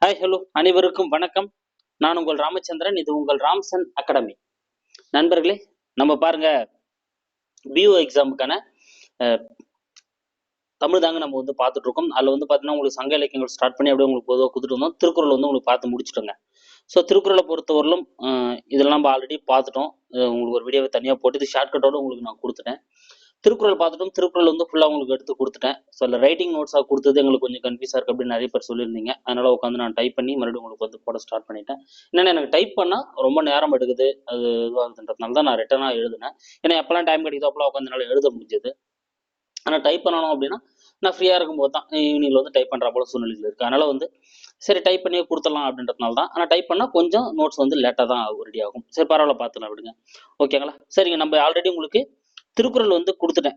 Hi hello அனைவருக்கும் வணக்கம். நான் உங்கள் ராமச்சந்திரன். இது உங்கள் ராம்சன் அகாடமி. நண்பர்களே, நம்ம பாருங்க, பிஓ எக்ஸாமுக்கான தமிழ் தாங்க நம்ம வந்து பார்த்துட்டு இருக்கோம். அதில் வந்து பார்த்தீங்கன்னா உங்களுக்கு சங்க இலக்கியங்கள் ஸ்டார்ட் பண்ணி அப்படியே உங்களுக்கு பொதுவாக கொடுத்துட்டு வந்தோம். திருக்குறள் வந்து உங்களுக்கு பார்த்து முடிச்சுட்டோங்க. ஸோ திருக்குறளை பொறுத்தவரையிலும் இதெல்லாம் நம்ம ஆல்ரெடி பார்த்துட்டோம். உங்களுக்கு ஒரு வீடியோவை தனியாக போட்டு இது ஷார்ட்கட்டோடு உங்களுக்கு நான் கொடுத்துட்டேன். திருக்குறள் பார்த்துட்டோம். திருக்குறள் வந்து ஃபுல்லாக உங்களுக்கு எடுத்து கொடுத்துட்டேன். ஸோ அதில் ரைட்டிங் நோட்ஸாக கொடுத்தது எங்களுக்கு கொஞ்சம் கன்ஃபியூஸாக இருக்குது அப்படின்னு நிறைய பேர் சொல்லியிருந்தீங்க. அதனால் உட்காந்து நான் டைப் பண்ணி மறுபடியும் உங்களுக்கு வந்து போட ஸ்டார்ட் பண்ணிட்டேன். என்னென்னா எனக்கு டைப் பண்ணால் ரொம்ப நேரம் எடுக்குது, அது இதுவாகுதுன்றதுனால தான் நான் ரிட்டனாக எழுதினேன். ஏன்னா எப்போல்லாம் டைம் கிடைக்குதோ அப்போலாம் உட்காந்து என்னால் எழுத முடிஞ்சது. ஆனால் டைப் பண்ணணும் அப்படின்னா நான் ஃப்ரீயாக இருக்கும்போது தான் ஈவினிங்கில் வந்து டைப் பண்ணுற போல சூழ்நிலைகள் இருக்குது. அதனால் வந்து சரி டைப் பண்ணி கொடுத்துடலாம் அப்படின்றதுனால தான். ஆனால் டைப் பண்ணால் கொஞ்சம் நோட்ஸ் வந்து லேட்டாக தான் ரெடி ஆகும். சரி பரவாயில்ல, பார்த்துலாம் விடுங்க. ஓகேங்களா? சரிங்க, நம்ம ஆல்ரெடி உங்களுக்கு திருக்குறள் வந்து கொடுத்துட்டேன்.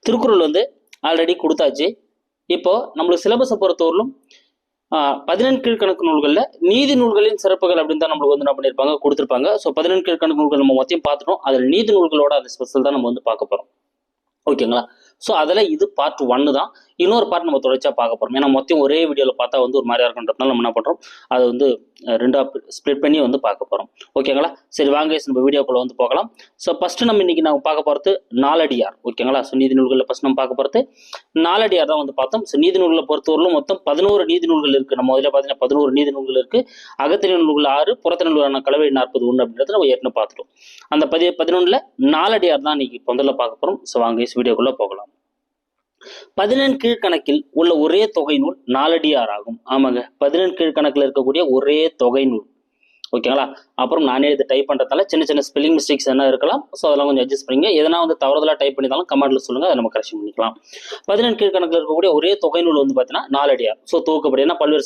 திருக்குறள் வந்து ஆல்ரெடி கொடுத்தாச்சு. இப்போ நம்மளுக்கு சிலபஸை பொறுத்தவரையிலும் 14 கீழ்கணக்கு நூல்களில் நீதி நூல்களின் சிறப்புகள் அப்படின்னு தான் நம்மளுக்கு வந்து என்ன பண்ணியிருப்பாங்க, கொடுத்துருப்பாங்க. ஸோ 14 கீழ்கணக்கு நூல்கள் நம்ம மொத்தம் பார்த்துட்டோம். அதில் நீதி நூல்களோட அந்த ஸ்பெஷல் தான் நம்ம வந்து பார்க்க போகிறோம். ஓகேங்களா? ஸோ அதில் இது பார்ட் 1 தான். இன்னொரு பார்ட் நம்ம தொடர்ச்சியாக பார்க்க போகிறோம். ஏன்னா மொத்தம் ஒரே வீடியோவில் பார்த்தா வந்து ஒரு மாதிரியா இருக்குன்றதுனால நம்ம என்ன பண்ணுறோம், அதை வந்து ரெண்டாக ஸ்ப்ளிட் பண்ணி வந்து பார்க்க போகிறோம். ஓகேங்களா? சரி வாங்க நம்ம வீடியோக்குள்ள வந்து போகலாம். ஸோ ஃபஸ்ட்டு நம்ம இன்னைக்கு நம்ம பார்க்க போகிறது நாலடியார். ஓகேங்களா? ஸோ நீதி நூல்களில் ஃபஸ்ட் நம்ம பார்க்க போகிறது நாலடியார் தான் வந்து பார்த்தோம். ஸோ நீதி நூல்களை பொறுத்தவரையிலும் மொத்தம் 11 நீதி நூல்கள் இருக்குது. நம்ம முதல்ல பார்த்தீங்கன்னா 11 நீதி நூல்கள் இருக்குது. அகத்திணை நூல்கள் 6, புறத்திணை நூலான கலவை 41 அப்படின்றத நம்ம ஏற்கனவே பார்த்துட்டோம். அந்த 11ல் நாலடியார் தான் இன்னைக்கு முதல்ல பார்க்க போகிறோம். ஸோ வாங்க வீடியோக்குள்ளே போகலாம். 14 கீழ்கணக்கில் உள்ள ஒரே தொகை நூல் நாலடியார் ஆகும். ஆமாங்க, 14 கீழ்கணக்கில் இருக்கக்கூடிய ஒரே தொகை நூல். ஓகேங்களா? அப்புறம் நானே இதை டைப் பண்ணுறதால சின்ன சின்ன ஸ்பெல்லிங் மிஸ்டேக்ஸ் என்ன இருக்கலாம். ஸோ அதெல்லாம் கொஞ்சம் அட்ஜஸ்ட் பண்ணிங்க. எதனா வந்து தவறுதலாக டைப் பண்ணியிருந்தாலும் கமெண்ட்ல சொல்லுங்கள், அதை நம்ம கரெக்ஷன் பண்ணிக்கலாம். 14 கீழ்கணக்கில் இருக்கக்கூடிய ஒரே தொகை நூல் வந்து பார்த்தீங்கன்னா நாலடியார். ஸோ துவக்கப்படி ஏன்னா பல்வேறு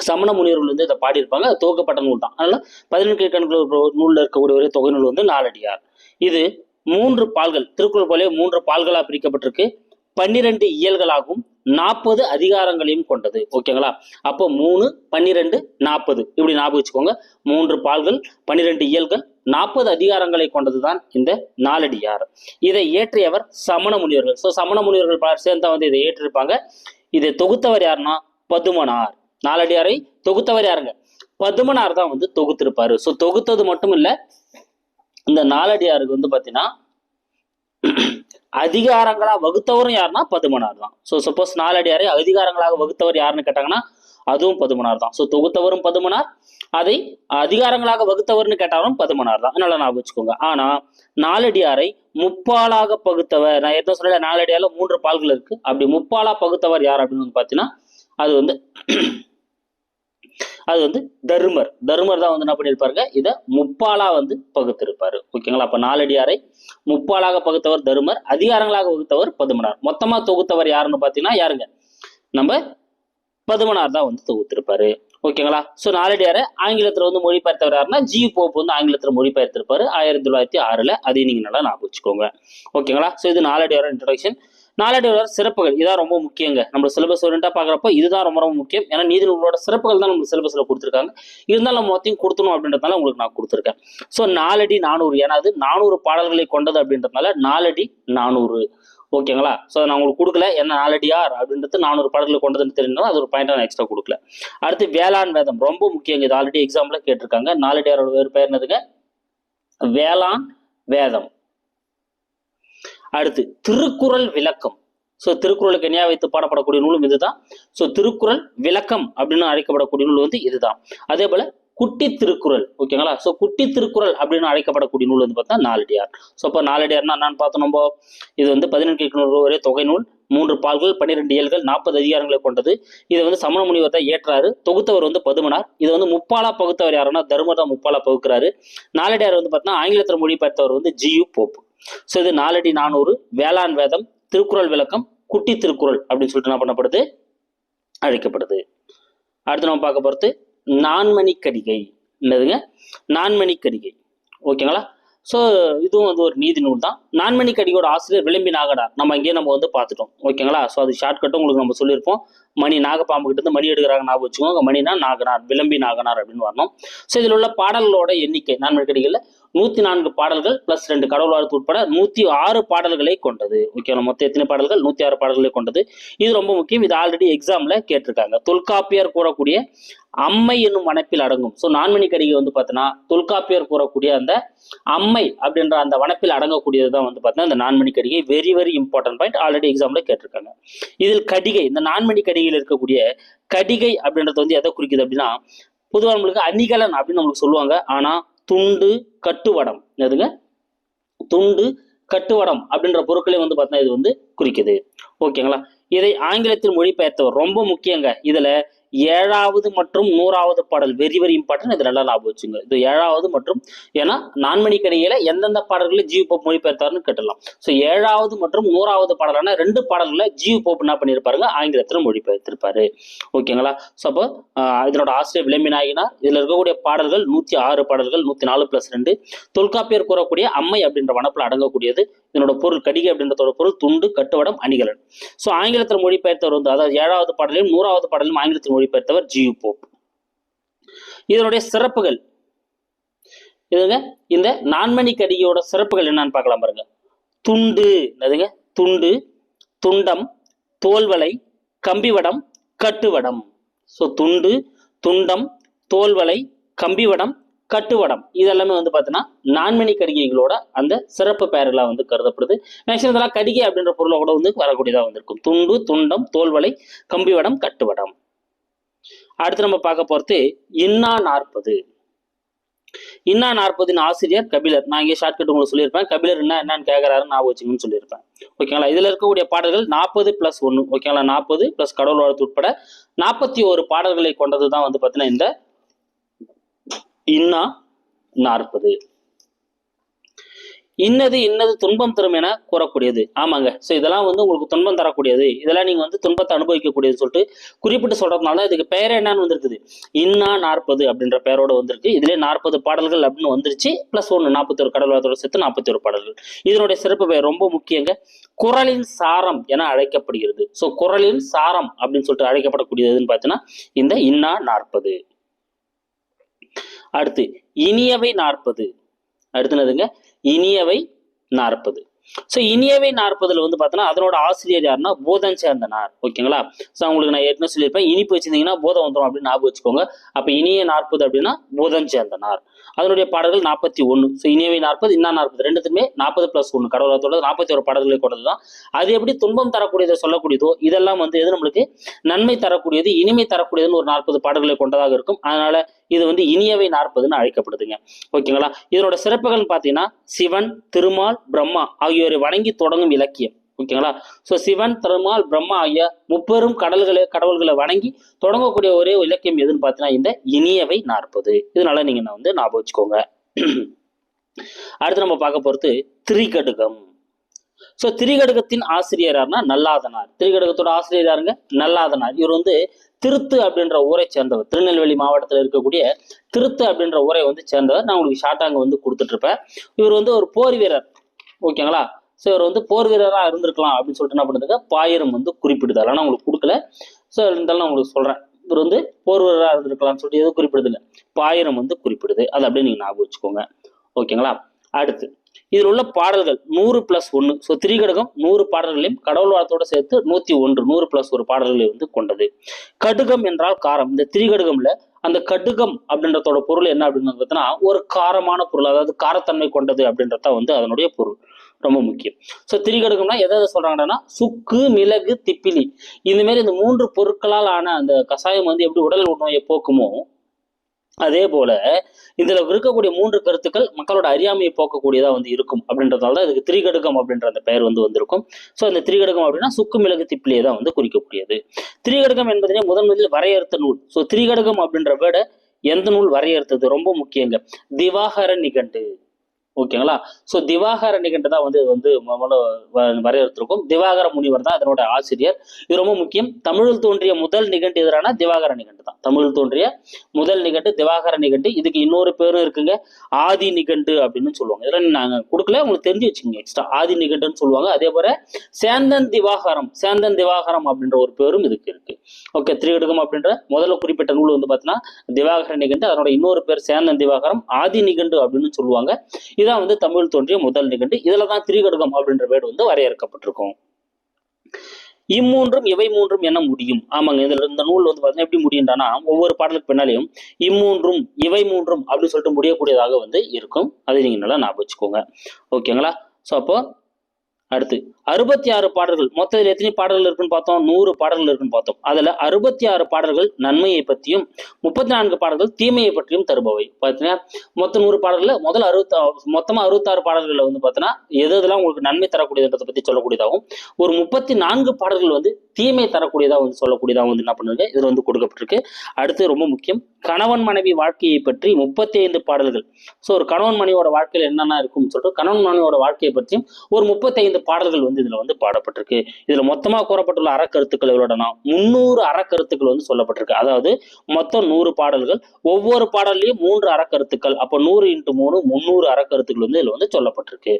சமண முனிவர்கள் வந்து இதை பாடியிருப்பாங்க. துவக்கப்பட்ட நூல் தான். அதனால 14 கீழ்கணக்கில் நூலில் இருக்கக்கூடிய ஒரே தொகை நூல் வந்து நாலடியார். இது 3 பால்கள், திருக்குறள் போலே 3 பால்களாக பிரிக்கப்பட்டிருக்கு. 12 இயல்களாகவும் 40 அதிகாரங்களையும் கொண்டது. ஓகேங்களா? அப்போ 3, 12, 40 இப்படி ஞாபகம் வச்சுக்கோங்க. 3 பால்கள், 12 இயல்கள், 40 அதிகாரங்களை கொண்டதுதான் இந்த நாலடியார். இதை இயற்றியவர் சமண முனிவர்கள். ஸோ சமண முனிவர்கள் பலர் சேர்ந்தா வந்து இதை ஏற்றிருப்பாங்க. இதை தொகுத்தவர் யாருன்னா பதுமனார். நாலடியாரை தொகுத்தவர் யாருங்க? பதுமனார் தான் வந்து தொகுத்திருப்பாரு. ஸோ தொகுத்தது மட்டும் இல்லை, இந்த நாலடியாருக்கு வந்து பார்த்தீங்கன்னா அதிகாரங்களா வகுத்தவரும் யாருன்னா பதுமனார் தான். ஸோ சப்போஸ் நாலடியாரை அதிகாரங்களாக வகுத்தவர் யாருன்னு கேட்டாங்கன்னா அதுவும் பதுமனார் தான். ஸோ தொகுத்தவரும் பதுமனார், அதை அதிகாரங்களாக வகுத்தவர்னு கேட்டாலும் பதுமனார் தான். அதனால நான் வச்சுக்கோங்க. ஆனா நாலடியாரை முப்பாலாக பகுத்தவர், நான் ஏற்கனவே சொல்ல நாலடியார்ல 3 பால்கள் இருக்கு. அப்படி முப்பாலா பகுத்தவர் யார் அப்படின்னு வந்து பார்த்தீங்கன்னா அது வந்து தருமர். தருமர் தான் வந்து என்ன பண்ணியிருப்பாருங்க, இதை முப்பாலா வந்து பகுத்திருப்பாரு. ஓகேங்களா? அப்ப நாலடியாரை முப்பாலாக பகுத்தவர் தருமர், அதிகாரங்களாக வகுத்தவர் பதுமனார். மொத்தமா தொகுத்தவர் யாருன்னு பாத்தீங்கன்னா யாருங்க, நம்ம பதுமனார் தான் வந்து தொகுத்திருப்பாரு. ஓகேங்களா? ஸோ நாலடியாரை ஆங்கிலத்தில் வந்து மொழிபெயர்த்தவர் யாருன்னா ஜி போப் வந்து ஆங்கிலத்தில் மொழிபெயர்த்திருப்பாரு 1906. அதையும் நீங்க நல்லா ஞாபகம் வச்சுக்கோங்க. ஓகேங்களா? ஸோ இது நாலடியார் இன்ட்ரோடக்ஷன். நாலடியார் சிறப்புகள் இதான் ரொம்ப முக்கியங்க. நம்ம சிலபஸ் ஓரியண்டா பாக்குறப்போ இதுதான் ரொம்ப ரொம்ப முக்கியம். ஏன்னா நீதி நூலோட சிறப்புகள் தான் நம்ம சிலபஸ்ல கொடுத்துருக்காங்க. இருந்தாலும் நம்ம மொத்தம் கொடுத்தணும் அப்படின்றதுனால உங்களுக்கு நான் கொடுத்துருக்கேன். ஸோ 4 அடி 400, ஏன்னா அது 400 பாடல்களை கொண்டது அப்படின்றதுனால 4 அடி 400. ஓகேங்களா? ஸோ நான் உங்களுக்கு கொடுக்கல, என்ன நாலடியார் அப்படின்றது 400 பாடல்களை கொண்டதுன்னு தெரிஞ்சாலும் அது ஒரு பாயிண்டா நான் எக்ஸ்ட்ரா கொடுக்கல. அடுத்து வேளாண் வேதம் ரொம்ப முக்கியங்க. இது ஆல்ரெடி எக்ஸாம்ல கேட்டிருக்காங்க. நாலடியாரோட வேறு பெயர் என்னதுங்க? வேளாண் வேதம். அடுத்து திருக்குறள் விளக்கம். ஸோ திருக்குறளுக்கு இணையா வைத்து பாடப்படக்கூடிய நூலும் இதுதான். ஸோ திருக்குறள் விளக்கம் அப்படின்னு அழைக்கப்படக்கூடிய நூல் வந்து இதுதான். அதே போல குட்டி திருக்குறள். ஓகேங்களா? ஸோ குட்டி திருக்குறள் அப்படின்னு அழைக்கப்படக்கூடிய நூல் வந்து பார்த்தா நாலடியார். ஸோ இப்போ நாலடியார்னா என்னன்னு பார்த்தோம் நம்ம. இது வந்து 14 ஒரே தொகை நூல், 3 பால்கள், 12 இயல்கள், 40 அதிகாரங்களை கொண்டது. இதை வந்து சமண முனிவர் தான் ஏற்றாரு. தொகுத்தவர் வந்து பதுமனார். இதை வந்து முப்பாலா பகுத்தவர் யாருன்னா தர்மர் தான் முப்பாலா பகுக்கிறாரு. நாலடியார் வந்து பார்த்தீங்கன்னா ஆங்கிலத்தில் மொழிபெயர்த்தவர் வந்து ஜியு போப். ஸோ இது 4 அடி 400, வேளாண் வேதம், திருக்குறள் விளக்கம், குட்டி திருக்குறள் அப்படின்னு சொல்லிட்டு என்ன பண்ணப்படுது, அழைக்கப்படுது. அடுத்து நம்ம பார்க்க போறது நான்மணி கடிகை. என்னதுங்க? நான்மணி கடிகை. ஓகேங்களா? ஸோ இதுவும் வந்து ஒரு நீதி நூல் தான். நான்மணி கடிகையோட ஆசிரியர் விளம்பி நாகடார். நம்ம இங்கேயே நம்ம வந்து பார்த்துட்டோம். ஓகேங்களா? ஸோ அது ஷார்ட்கட்டும் உங்களுக்கு நம்ம சொல்லியிருப்போம். மணி நாகப்பாம்பு கிட்ட இருந்து மணி எடுக்கிறாங்க ஞாபகம் வச்சுக்கோங்க. மணினா நாகனார், விளம்பி நாகனார் அப்படின்னு வரணும். ஸோ இதில் உள்ள பாடல்களோட எண்ணிக்கை நான்மணி கடிகையில் 104 பாடல்கள் பிளஸ் 2 கடவுள் வாழ்த்து உட்பட 106 பாடல்களை கொண்டது. ஓகேவா? மொத்தம் எத்தனை பாடல்கள்? 106 பாடல்களை கொண்டது. இது ரொம்ப முக்கியம். இது ஆல்ரெடி எக்ஸாம்ல கேட்டிருக்காங்க. தொல்காப்பியர் கூறக்கூடிய அம்மை என்னும் வனப்பில் அடங்கும். ஸோ நான்மணி கடிகை வந்து பார்த்தீங்கன்னா தொல்காப்பியர் கூறக்கூடிய அந்த அம்மை அப்படின்ற அந்த வனப்பில் அடங்கக்கூடியது தான் வந்து பார்த்தீங்கன்னா இந்த Nanmani Kadigai. Very very important point, already எக்ஸாம்ல கேட்டிருக்காங்க. இதில் கடிகை, இந்த நான்மணி கடிகையில் இருக்கக்கூடிய கடிகை அப்படின்றது வந்து எதை குறிக்குது அப்படின்னா, பொதுவாக நம்மளுக்கு அணிகலன் அப்படின்னு நம்மளுக்கு சொல்லுவாங்க. ஆனா துண்டு கட்டுவடம், எதுங்க துண்டு கட்டுவடம் அப்படின்ற பொருட்களை வந்து பார்த்தீங்கன்னா இது வந்து குறிக்குது. ஓகேங்களா? இதை ஆங்கிலத்தில் மொழிபெயர்த்தவர் ரொம்ப முக்கியங்க. இதுல 7வது மற்றும் 100வது பாடல் வெரி வெரி இம்பார்ட்டன்ட். இது நல்லா ஞாபகம் வச்சுங்க. இது 7வது மற்றும், ஏன்னா நான்மணி கடிகையில எந்தெந்த பாடல்களை ஜியு போப் மொழிபெயர்த்தார்னு கேட்டலாம். ஸோ 7வது மற்றும் 100வது பாடலான 2 பாடல்களை ஜியு போப் என்ன பண்ணியிருப்பாருங்க, ஆங்கிலத்தில் மொழிபெயர்த்திருப்பாரு. ஓகேங்களா? ஸோ அப்போ இதனோட ஆசிரியர் விளம்பி நாயனார். இதுல இருக்கக்கூடிய பாடல்கள் 106 பாடல்கள், 104 + 2. தொல்காப்பியர் கூறக்கூடிய அம்மை அப்படின்ற வனப்பில் அடங்கக்கூடியது. இதனோட பொருள் கடிகை அப்படின்றதோட பொருள் துண்டு கட்டுவடம் அணிகலன். ஸோ ஆங்கிலத்தில் மொழிபெயர்த்தவர் வந்து, அதாவது 7வது பாடலையும் 100வது பாடலையும் ஆங்கிலத்தில் மொழிபெயர்த்தவர் ஜியு போப். இதனுடைய சிறப்புகள் இதுங்க, இந்த நான்மணி கடிகையோட சிறப்புகள் என்னன்னு பார்க்கலாம் பாருங்க. துண்டு, என்னதுங்க துண்டு, துண்டம், தோல்வளை, கம்பிவடம், கட்டுவடம். ஸோ துண்டு, துண்டம், தோல்வளை, கம்பிவடம், கட்டுவடம் இதெல்லாமே வந்து பார்த்தீங்கன்னா நான்மணி கடிகைகளோட அந்த சிறப்பு பெயர்களாக வந்து கருதப்படுது. மேக்சிமம் இதெல்லாம் கடிகை அப்படின்ற பொருளை கூட வந்து வரக்கூடியதாக வந்திருக்கும். துண்டு, துண்டம், தோல்வளை, கம்பிவடம், கட்டுவடம். அடுத்து நம்ம பார்க்க போறது இன்னா 40. இன்னா 40 ஆசிரியர் கபிலர். நான் இங்கே ஷார்ட்கட் உங்களுக்கு சொல்லியிருப்பேன். கபிலர் என்னன்னு கேட்கறாருன்னு நான் வச்சுங்கன்னு சொல்லியிருப்பேன். ஓகேங்களா? இதுல இருக்கக்கூடிய பாடல்கள் 40 + 1. ஓகேங்களா? 40 + கடவுள் வாழ்த்து உட்பட 41 பாடல்களை கொண்டதுதான் வந்து பார்த்தீங்கன்னா இந்த இன்னா 40. இன்னது இன்னது துன்பம் தரும் என கூறக்கூடியது. ஆமாங்க. ஸோ இதெல்லாம் வந்து உங்களுக்கு துன்பம் தரக்கூடியது, இதெல்லாம் நீங்க வந்து துன்பத்தை அனுபவிக்கக்கூடியது சொல்லிட்டு குறிப்பிட்டு சொல்றதுனால இதுக்கு பெயரே என்னன்னு வந்திருக்குது, இன்னா 40 அப்படின்ற பெயரோட வந்திருக்கு. இதுல 40 பாடல்கள் அப்படின்னு வந்துருச்சு. +1 41 கடவுள் வாழ்த்தோட சேர்த்து 41 பாடல்கள். இதனுடைய சிறப்பு பெயர் ரொம்ப முக்கியங்க. குறளின் சாரம் என அழைக்கப்படுகிறது. ஸோ குறளின் சாரம் அப்படின்னு சொல்லிட்டு அழைக்கப்படக்கூடியதுன்னு பார்த்தீங்கன்னா இந்த இன்னா 40. அடுத்து இனியவை 40. அடுத்துனதுங்க இனியவை 40. ஸோ இனியவை 40ல் வந்து பார்த்தோன்னா அதனோட ஆசிரியர் யாருன்னா போதம் சேர்ந்தனார். ஓகேங்களா? ஸோ உங்களுக்கு நான் ஏற்கனவே சொல்லியிருப்பேன், இனிப்பு வச்சிருந்தீங்கன்னா போதம் வந்துடும் அப்படின்னு ஞாபகம் வச்சுக்கோங்க. அப்போ இனிய 40 அப்படின்னா போதம் சேர்ந்தனார். அதனுடைய பாடல்கள் 41. ஸோ இனியவை 40, இன்னா 40 ரெண்டுத்துமே 40 + 1 கடவுளத்தோட 41 பாடல்களை கொண்டது தான். அது எப்படி துன்பம் தரக்கூடியதை சொல்லக்கூடியதோ இதெல்லாம் வந்து எது நம்மளுக்கு நன்மை தரக்கூடியது, இனிமை தரக்கூடியதுன்னு ஒரு 40 பாடல்களை கொண்டதாக இருக்கும். அதனால இது வந்து இனியவை 40ன்னு அழைக்கப்படுதுங்க. ஓகேங்களா? இதனோட சிறப்புகள் பார்த்தீங்கன்னா சிவன், திருமால், பிரம்மா ஆகியோரை வணங்கி தொடங்கும் இலக்கியம். ஓகேங்களா? ஸோ சிவன், திருமால், பிரம்மா ஆகிய முப்பெரும் கடவுள்களை வணங்கி தொடங்கக்கூடிய ஒரே இலக்கியம் எதுன்னு பார்த்தீங்கன்னா இந்த இனியவை 40. இதனால நீங்க வந்து ஞாபகம் வச்சுக்கோங்க. அடுத்து நம்ம பார்க்க போறது திரிகடுகம். ஸோ திரிகடுகத்தின் ஆசிரியர் யாருன்னா நல்லாதனார். திரிகடுகத்தோட ஆசிரியர் யாருங்க? நல்லாதனார். இவர் வந்து திருத்து அப்படின்ற ஊரை சேர்ந்தவர். திருநெல்வேலி மாவட்டத்தில் இருக்கக்கூடிய திருத்து அப்படின்ற ஊரை வந்து சேர்ந்தவர். நான் உங்களுக்கு ஷார்ட்டாக வந்து கொடுத்துட்டு இருப்பேன். இவர் வந்து ஒரு போர் வீரர். ஓகேங்களா? ஸோ இவர் வந்து போர் வீரராக இருந்திருக்கலாம் அப்படின்னு சொல்லிட்டு என்ன பண்ணுறதுக்கு பாயிரம் வந்து குறிப்பிடுது. ஆனால் உங்களுக்கு கொடுக்கல. ஸோ இருந்தாலும் நான் உங்களுக்கு சொல்கிறேன், இவர் வந்து போர் வீரராக இருந்திருக்கலாம்னு சொல்லிட்டு எதுவும் குறிப்பிடுது இல்லை, பாயிரம் வந்து குறிப்பிடுது. அது அப்படியே நீங்கள் ஞாபகம் வச்சுக்கோங்க. ஓகேங்களா? அடுத்து இதில் உள்ள பாடல்கள் 100 + 1. ஸோ திரிகடுகம் 100 பாடல்களையும் கடவுள் வாழ்த்தோட சேர்த்து 101 100 + 1 பாடல்களை வந்து கொண்டது. கடுகம் என்றால் காரம். இந்த திரிகடுகம்ல அந்த கடுகம் அப்படின்றதோட பொருள் என்ன அப்படின்னு பார்த்தீங்கன்னா ஒரு காரமான பொருள், அதாவது காரத்தன்மை கொண்டது அப்படின்றத வந்து அதனுடைய பொருள் ரொம்ப முக்கியம். ஸோ திரிகடுகம்னா எதை சொல்றாங்கன்னா சுக்கு, மிளகு, திப்பிலி இந்த மாதிரி இந்த 3 பொருட்களால் ஆன அந்த கஷாயம் வந்து எப்படி உடல் நோயை போக்குமோ அதே போல இதுல இருக்கக்கூடிய 3 கருத்துக்கள் மக்களோட அறியாமையை போக்கக்கூடியதா வந்து இருக்கும். அப்படின்றதால தான் இதுக்கு திரிகடுகம் அப்படின்ற அந்த பெயர் வந்து வந்திருக்கும். ஸோ இந்த திரிகடுகம் அப்படின்னா சுக்கு, மிளகு, திப்பிலியை தான் வந்து குறிக்கக்கூடியது. திரிகடுகம் என்பதனை முதலில் வரையறுத்த நூல். ஸோ திரிகடுகம் அப்படின்ற வேர்டை எந்த நூல் வரையறுத்தது ரொம்ப முக்கியங்க. திவாகர நிகண்டு. ஓகேங்களா. ஸோ திவாகர நிகண்டு தான் வந்து வரையறுத்திருக்கும். திவாகர முனிவர் தான் அதனோட ஆசிரியர். இது ரொம்ப முக்கியம். தமிழில் தோன்றிய முதல் நிகண்டு எதிரான திவாகர நிகண்டு தான். தமிழில் தோன்றிய முதல் நிகண்டு திவாகர நிகண்டு. இதுக்கு இன்னொரு பேரும் இருக்குங்க, ஆதி நிகண்டு அப்படின்னு சொல்லுவாங்க. இதெல்லாம் நாங்க கொடுக்கல, உங்களுக்கு தெரிஞ்சு வச்சுக்கோங்க. எக்ஸ்ட்ரா ஆதி நிகண்டுன்னு சொல்லுவாங்க. அதே போல சேந்தன் திவாகரம் அப்படின்ற ஒரு பேரும் இதுக்கு இருக்கு. ஓகே, திரிகடுகம் அப்படின்ற முதல்ல குறிப்பிட்ட நூல் வந்து பார்த்தீங்கன்னா திவாகர நிகண்டு. அதனோட இன்னொரு பேர் சேந்தன் திவாகரம், ஆதி நிகண்டு அப்படின்னு சொல்லுவாங்க. இதான் வந்து தமிழ் தோன்றிய முதல் நிகண்டு. இதுல தான் திரிகடுகம் அப்படின்ற வேர்டு வந்து வரையறுக்கப்பட்டிருக்கும். இம்மூன்றும் இவை மூன்றும் என்ன முடியும். ஆமாங்க, இதுல இந்த நூல் வந்து பாத்தீங்கன்னா எப்படி முடியும்னா ஒவ்வொரு பாடலுக்கு பின்னாலையும் இம்மூன்றும் இவை மூன்றும் அப்படின்னு சொல்லிட்டு முடியக்கூடியதாக வந்து இருக்கும். அதை நீங்க நல்லா ஞாபகம் வச்சுக்கோங்க. ஓகேங்களா. ஸோ அப்போ அடுத்து 66 பாடல்கள். மொத்தத்தில் எத்தனை பாடல்கள் இருக்குன்னு பார்த்தோம்? 100 பாடல்கள் இருக்குன்னு பார்த்தோம். அதுல 66 பாடல்கள் நன்மையை பற்றியும் 34 பாடல்கள் தீமையை பற்றியும் தருபவை. பார்த்தீங்கன்னா மொத்தம் 100 பாடல்கள், முதல்ல மொத்தமா 66 பாடல்கள் வந்து பார்த்தீங்கன்னா எதெல்லாம் உங்களுக்கு நன்மை தரக்கூடியதை பத்தி சொல்லக்கூடியதாகவும், ஒரு 34 பாடல்கள் வந்து தீமை தரக்கூடியதா வந்து சொல்லக்கூடியதா வந்து என்ன பண்ணுங்க இதுல வந்து கொடுக்கப்பட்டிருக்கு. அடுத்து ரொம்ப முக்கியம், கணவன் மனைவி வாழ்க்கையை பற்றி 35 பாடல்கள். ஸோ ஒரு கணவன் மனைவியோட வாழ்க்கையில் என்னென்ன இருக்கும்னு சொல்லிட்டு கணவன் மனைவியோட வாழ்க்கையை பற்றியும் ஒரு 35 பாடல்கள் வந்து இதுல வந்து பாடப்பட்டிருக்கு. இதுல மொத்தமா கூறப்பட்டுள்ள அறக்கருத்துக்கள் எவ்வளோனா 300 அறக்கருத்துக்கள் வந்து சொல்லப்பட்டிருக்கு. அதாவது மொத்தம் 100 பாடல்கள், ஒவ்வொரு பாடல்லையும் 3 அறக்கருத்துக்கள். அப்போ 100 × 3 300 அறக்கருத்துக்கள் வந்து இதுல வந்து சொல்லப்பட்டிருக்கு.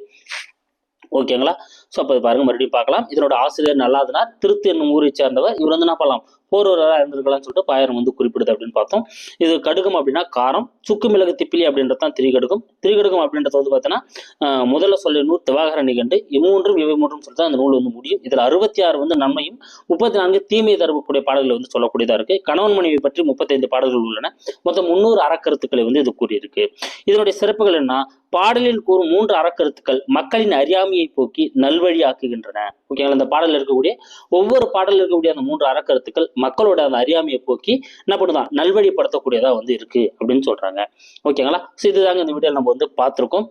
ஓகேங்களா. ஸோ அப்போ பாருங்க, மறுபடியும் பார்க்கலாம். இதனோட ஆசிரியர் நல்லாதனார், திருத்து என்னும் ஊரை சேர்ந்தவர். இவர் வந்து என்ன பண்ணலாம், போர்வராக இருந்திருக்கலாம்னு சொல்லிட்டு பாயிரம் வந்து குறிப்பிடுது அப்படின்னு பார்த்தோம். இது கடுகம் அப்படின்னா காரம், சுக்கு மிளகு திப்பிலி அப்படின்றது தான் திரிகடுகம். திரிகடுகம் அப்படின்றது வந்து பார்த்தீங்கன்னா முதல்ல சொல்ல நூல் திவாகர நிகண்டு. இம்மூன்றும் இவை மூன்றும் சொல்லிட்டு அந்த நூல் வந்து முடியும். இதுல 66 வந்து நன்மையும் 34 தீமை தரக்கூடிய பாடல்களை வந்து சொல்லக்கூடியதா இருக்கு. கணவன் மனைவி பற்றி 35 பாடல்கள் உள்ளன. மொத்தம் 300 அறக்கருத்துக்களை வந்து இது கூறியிருக்கு. இதனுடைய சிறப்புகள் என்ன, பாடலில் கூறும் 3 அறக்கருத்துக்கள் மக்களின் அறியாமையை போக்கி நல்வழியாக்குகின்றன. ஓகேங்களா. இந்த பாடலில் இருக்கக்கூடிய ஒவ்வொரு பாடலில் இருக்கக்கூடிய அந்த 3 அறக்கருத்துக்கள் மக்களோட அந்த அறியாமையை போக்கி என்ன பண்ணுதான் நல்வழிப்படுத்தக்கூடியதா வந்து இருக்கு அப்படின்னு சொல்றாங்க. ஓகேங்களா. ஸோ இதுதாங்க இந்த வீடியோவில் நம்ம வந்து பார்த்துருக்கோம்.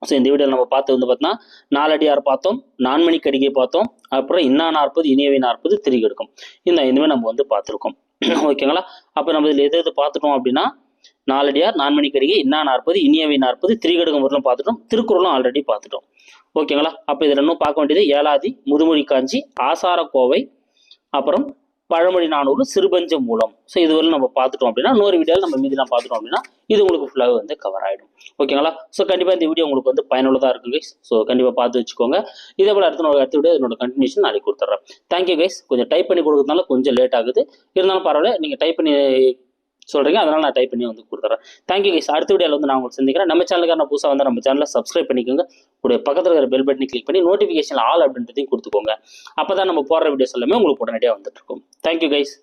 ஸோ இந்த வீடியோவில் நம்ம பார்த்து வந்து பார்த்தீங்கன்னா நாலடியார் பார்த்தோம், நான்மணி கடிகை பார்த்தோம், அப்புறம் இன்னா 40 இனியவை 40 திரிகடுகம். இனிமே நம்ம வந்து பார்த்துருக்கோம். ஓகேங்களா. அப்போ நம்ம இதில் எது பார்த்துட்டோம் அப்படின்னா நாலடியார், நான்மணி கடிகை, இன்னா 40 இனியவை 40 திரிகடுகம் வரலும் பார்த்துட்டோம். திருக்குறளும் ஆல்ரெடி பார்த்துட்டோம். ஓகேங்களா. அப்போ இதில் இன்னும் பார்க்க வேண்டியது ஏலாதி, முதுமொழி காஞ்சி, ஆசாரக்கோவை, அப்புறம் பழமொழி 400, சிறுபஞ்ச மூலம். ஸோ இதுவரை நம்ம பார்த்துட்டோம் அப்படின்னா இன்னொரு வீடியோவில் நம்ம மீதிலாம் பார்த்துட்டோம் அப்படின்னா இது உங்களுக்கு ஃபுல்லாகவே வந்து கவர் ஆகிடும். ஓகேங்களா. ஸோ கண்டிப்பாக இந்த வீடியோ உங்களுக்கு வந்து பயனுள்ளதாக இருக்குது கைஸ். ஸோ கண்டிப்பாக பார்த்து வச்சுக்கோங்க. இதே போல் அடுத்த வீடியோ இதனோட கண்டினியூஷன் நாளைக்கு கொடுத்துட்றேன். Thank you guys. கொஞ்சம் டைப் பண்ணி கொடுக்கறதுனால கொஞ்சம் லேட் ஆகுது, இருந்தாலும் பரவாயில்ல, நீங்கள் டைப் பண்ணி சொல்றீங்க, அதனால நான் டைப் பண்ணி வந்து கொடுத்துறேன். Thank you guys. அடுத்த வீடியோவில் வந்து நான் உங்களுக்கு சந்திக்கிறேன். நம்ம சேனலுக்கு நான் புதுசாக வந்து நம்ம சேனலை சப்ஸ்கிரைப் பண்ணிக்கோங்க. உடைய பக்கத்தில் இருக்கிற பெல் பட்டனை கிளிக் பண்ணி நோட்டிஃபிகேஷன் ஆல் அப்படின்றதையும் கொடுத்துக்கோங்க. அப்போ தான் நம்ம போடுற வீடியோஸ் எல்லாமே உங்களுக்கு உடனடியாக வந்துட்டு இருக்கும். Thank you guys.